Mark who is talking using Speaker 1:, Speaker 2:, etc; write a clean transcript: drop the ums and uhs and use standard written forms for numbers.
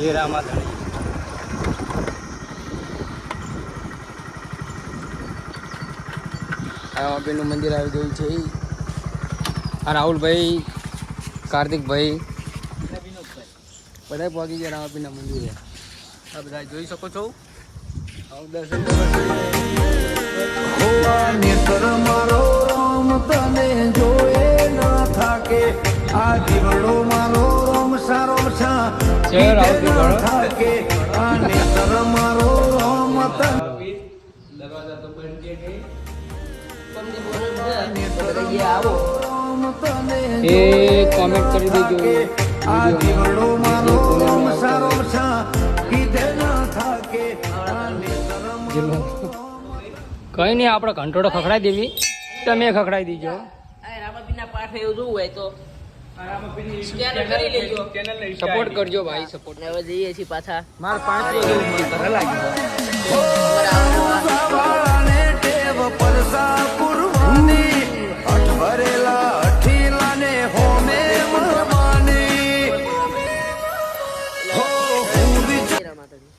Speaker 1: હેરામાં ધણી રામાપીરનું મંદિર આવી ગયું છે. આ રાહુલભાઈ, કાર્તિકભાઈ બધા પહોંચી ગયા રામાપીરના મંદિરે. આ બધા જોઈ શકો છો. દર્શન
Speaker 2: મારો રામ તને જોએ ના થાકે આ જીવડો મારો રામ સારો છે થાકે આ નેત્ર મારો રામ તને
Speaker 1: દરવાજા તો બંધ છે. એ કોમેન્ટ કરી દેજો.
Speaker 2: આ જીવડો મારો રામ સારો છે કીધે ના થાકે આ નેત્ર
Speaker 1: કઈ નહીં, આપણે ઘંટોડો ખખડાઈ દેવી, તમે ખખડાઈ દીજો.
Speaker 3: રામાપીરના પાઠ એવું જોવું હોય તો સ્કેનર કરી લેજો.
Speaker 1: સપોર્ટ કરજો ભાઈ, સપોર્ટ.
Speaker 3: હવે જઈએ છીએ પાછા.
Speaker 1: મારે 5 જેવું મન કરે લાગ્યું.
Speaker 2: વાળાને ટેવ પરસા પુરવાની અઠભરેલા અઠીલાને હોમે મરવાની હો હું
Speaker 3: માતાજી